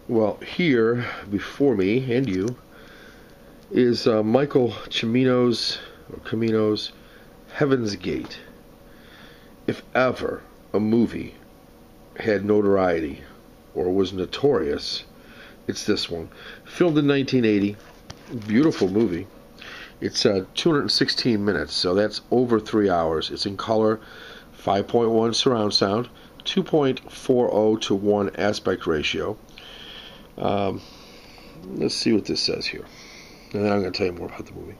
Well, here before me and you is Michael Cimino's Heaven's Gate. If ever a movie had notoriety or was notorious, it's this one. Filmed in 1980, beautiful movie. It's 216 minutes, so that's over 3 hours. It's in color, 5.1 surround sound, 2.40 to 1 aspect ratio. Let's see what this says here, and then I'm going to tell you more about the movie.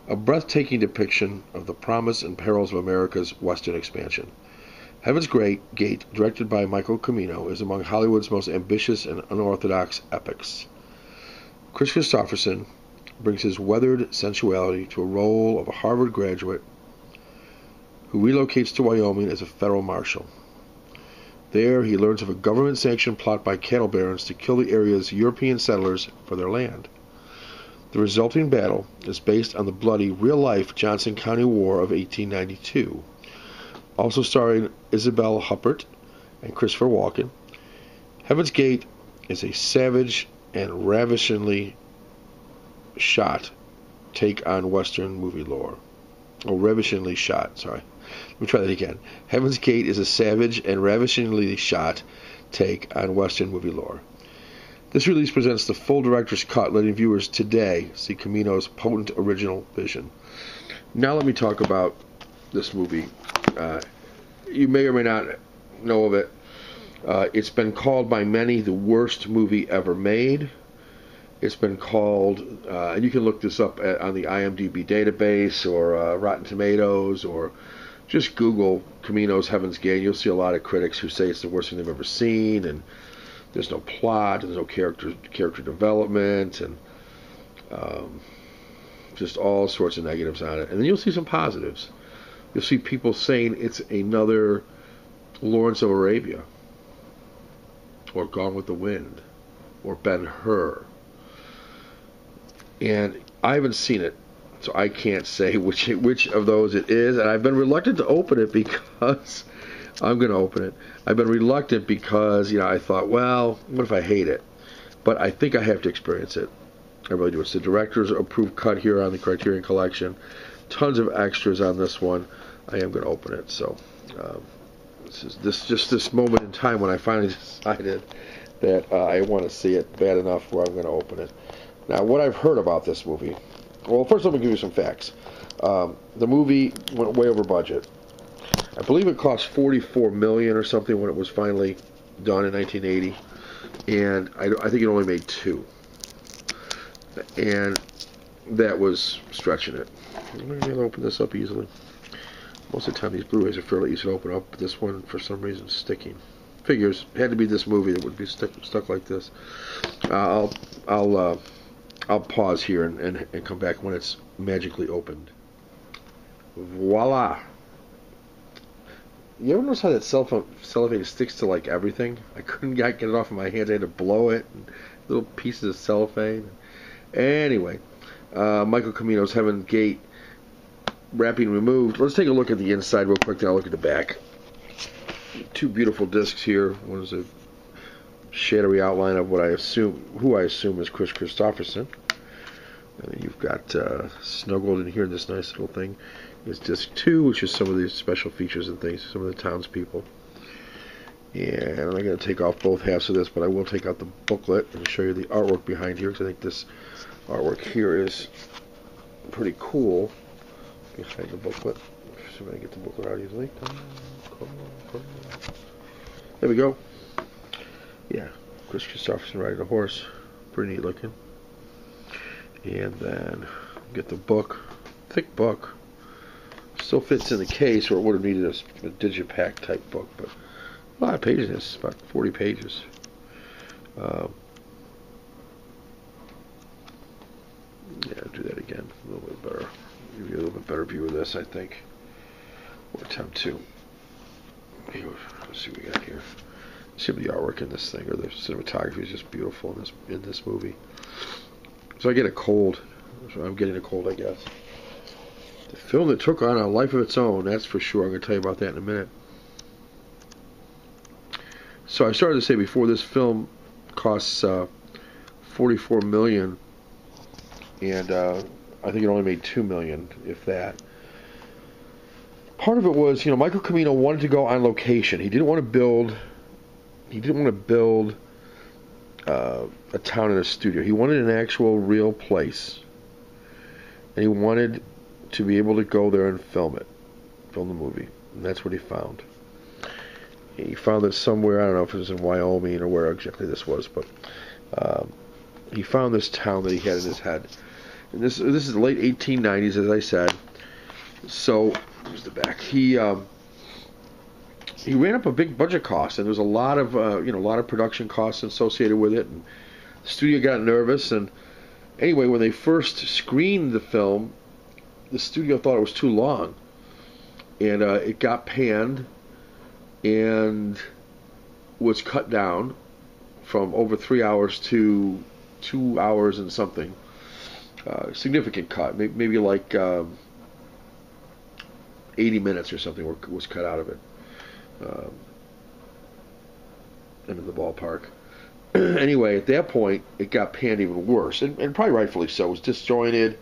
A breathtaking depiction of the promise and perils of America's Western expansion. Heaven's Gate, directed by Michael Cimino, is among Hollywood's most ambitious and unorthodox epics. Kris Kristofferson brings his weathered sensuality to a role of a Harvard graduate who relocates to Wyoming as a federal marshal. There, he learns of a government-sanctioned plot by cattle barons to kill the area's European settlers for their land. The resulting battle is based on the bloody, real-life Johnson County War of 1892. Also starring Isabelle Huppert and Christopher Walken, Heaven's Gate is a savage and ravishingly shot take on Western movie lore. Oh, ravishingly shot, sorry. Let me try that again. Heaven's Gate is a savage and ravishingly shot take on Western movie lore. This release presents the full director's cut, letting viewers today see Cimino's potent original vision. Now let me talk about this movie. You may or may not know of it. It's been called by many the worst movie ever made. It's been called, and you can look this up on the IMDb database or Rotten Tomatoes, or just Google Cimino's Heaven's Gate. You'll see a lot of critics who say it's the worst thing they've ever seen, and there's no plot, there's no character development, and just all sorts of negatives on it. And then you'll see some positives. You'll see people saying it's another Lawrence of Arabia, or Gone with the Wind, or Ben-Hur. And I haven't seen it, so I can't say which of those it is. And I've been reluctant to open it because I'm going to open it. I've been reluctant because, I thought, well, what if I hate it? But I think I have to experience it. I really do. It's the director's approved cut here on the Criterion Collection. Tons of extras on this one. I am going to open it. So this moment in time when I finally decided that I want to see it bad enough where I'm going to open it. Now, what I've heard about this movie. Well, first let me give you some facts. The movie went way over budget. I believe it cost $44 million or something when it was finally done in 1980, and I think it only made $2 million, and that was stretching it. I'm going to be able to open this up easily. Most of the time, these Blu-rays are fairly easy to open up, but this one, for some reason, is sticking. Figures, it had to be this movie that would be stuck like this. I'll pause here and come back when it's magically opened. Voila! You ever notice how that cellophane sticks to like everything? I couldn't get it off of my hands. I had to blow it. And little pieces of cellophane. Anyway, Michael Cimino's Heaven's Gate, wrapping removed. Let's take a look at the inside real quick, then I'll look at the back. Two beautiful discs here. One is a shadowy outline of who I assume is Kris Kristofferson. And then you've got snuggled in here in this nice little thing is disc 2, which is some of these special features and things, some of the townspeople. And I'm not going to take off both halves of this, but I will take out the booklet and show you the artwork behind here, because I think this artwork here is pretty cool behind the booklet. See if I can get the booklet out easily. Come on. There we go. Yeah, Kris Kristofferson riding a horse. Pretty neat looking. And then get the book. Thick book. Still fits in the case, or it would have needed a digipack type book, but a lot of pages. It's about 40 pages. Yeah, do that again. A little bit better. Give you a little bit better view of this, I think. Or attempt to. Let's see what we got here. See the artwork in this thing, or the cinematography is just beautiful in this movie. So I get a cold. So I'm getting a cold, I guess. The film that took on a life of its own, that's for sure. I'm going to tell you about that in a minute. So I started to say before, this film costs $44 million, and I think it only made $2 million, if that. Part of it was, Michael Cimino wanted to go on location. He didn't want to build. He didn't want to build a town in a studio. He wanted an actual, real place, and he wanted to be able to go there and film the movie, and that's what he found. He found it somewhere. I don't know if it was in Wyoming or where exactly this was, but he found this town that he had in his head. And this is the late 1890s, as I said. So here's the back. He ran up a big budget cost, and there's a lot of a lot of production costs associated with it. And the studio got nervous, and anyway, when they first screened the film, the studio thought it was too long, and it got panned and was cut down from over 3 hours to 2 hours and something. Significant cut, maybe like 80 minutes or something was cut out of it. I'm in the ballpark. Anyway, at that point, it got panned even worse, and probably rightfully so. It was disjointed.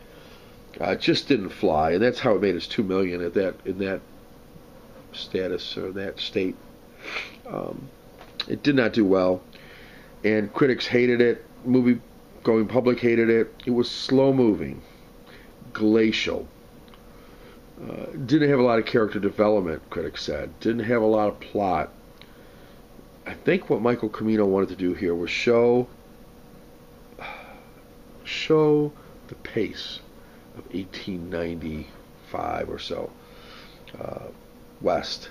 It just didn't fly, and that's how it made its $2 million in that status or that state. It did not do well, and critics hated it. Movie-going public hated it. It was slow-moving, glacial. Didn't have a lot of character development, critics said. Didn't have a lot of plot. I think what Michael Cimino wanted to do here was show the pace of 1895 or so, West.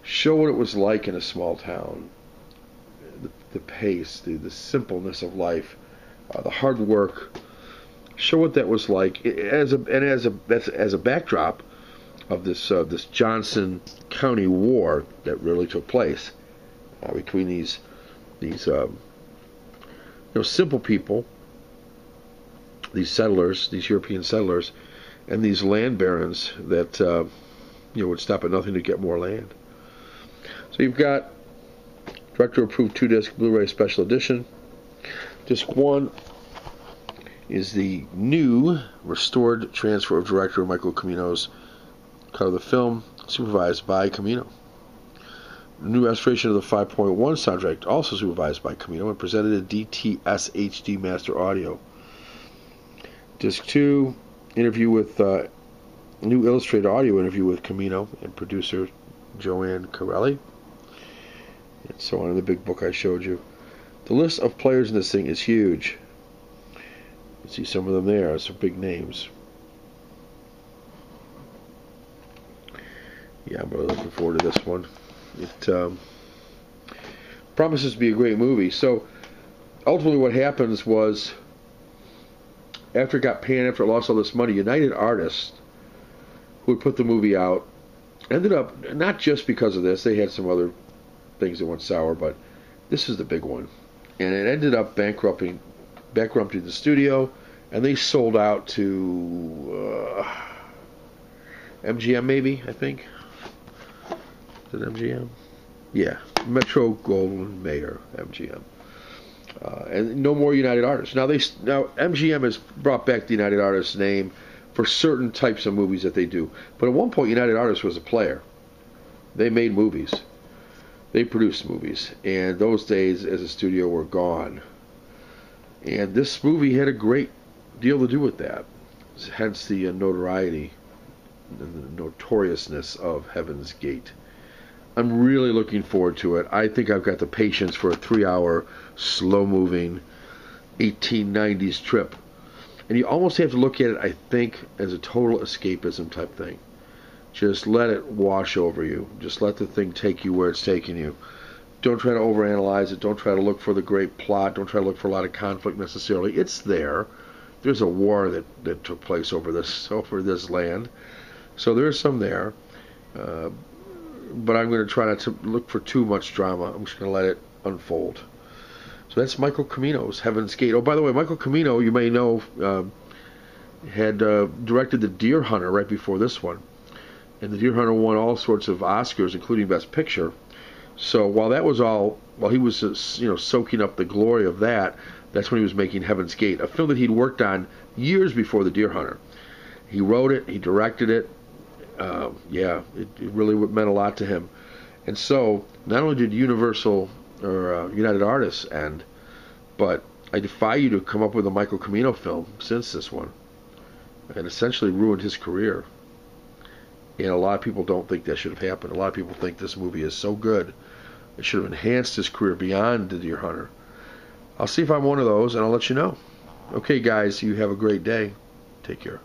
Show what it was like in a small town. The pace, the simpleness of life, the hard work. Show what that was like as a backdrop of this Johnson County War that really took place between these simple people, these settlers, these European settlers, and these land barons that would stop at nothing to get more land. So you've got director-approved 2-disc Blu-ray special edition. Disc 1 is the new restored transfer of director Michael Cimino's cut of the film, supervised by Cimino. The new restoration of the 5.1 soundtrack, also supervised by Cimino, and presented in DTS HD Master Audio. Disc 2, interview with new illustrated audio interview with Cimino and producer Joanne Corelli, and so on in the big book I showed you. The list of players in this thing is huge. You see some of them there, some big names. Yeah, I'm really looking forward to this one. It promises to be a great movie. So, ultimately what happens was, after it got panned, after it lost all this money, United Artists, who had put the movie out, ended up, not just because of this, they had some other things that went sour, but this is the big one. And it ended up bankrupting the studio, and they sold out to MGM, maybe, I think. Is it MGM? Yeah, Metro-Goldwyn-Mayer, MGM. And no more United Artists. Now MGM has brought back the United Artists name for certain types of movies that they do. But at one point, United Artists was a player. They made movies. They produced movies. And those days as a studio were gone. And this movie had a great deal to do with that. Hence the notoriety and the notoriousness of Heaven's Gate. I'm really looking forward to it. I think I've got the patience for a 3-hour, slow-moving 1890s trip. And you almost have to look at it, I think, as a total escapism type thing. Just let it wash over you. Just let the thing take you where it's taking you. Don't try to overanalyze it. Don't try to look for the great plot. Don't try to look for a lot of conflict necessarily. It's there. There's a war that took place over this land. So there's some there. But I'm going to try not to look for too much drama. I'm just going to let it unfold. So that's Michael Cimino's Heaven's Gate. Oh, by the way, Michael Cimino, you may know, had directed The Deer Hunter right before this one. And The Deer Hunter won all sorts of Oscars, including Best Picture. So while he was soaking up the glory of that, that's when he was making Heaven's Gate, a film that he'd worked on years before The Deer Hunter. He wrote it, he directed it. It really meant a lot to him. And so, not only did Universal or United Artists end, but I defy you to come up with a Michael Cimino film since this one, and essentially ruined his career. And a lot of people don't think that should have happened. A lot of people think this movie is so good, it should have enhanced his career beyond The Deer Hunter. I'll see if I'm one of those, and I'll let you know. Okay, guys, you have a great day. Take care.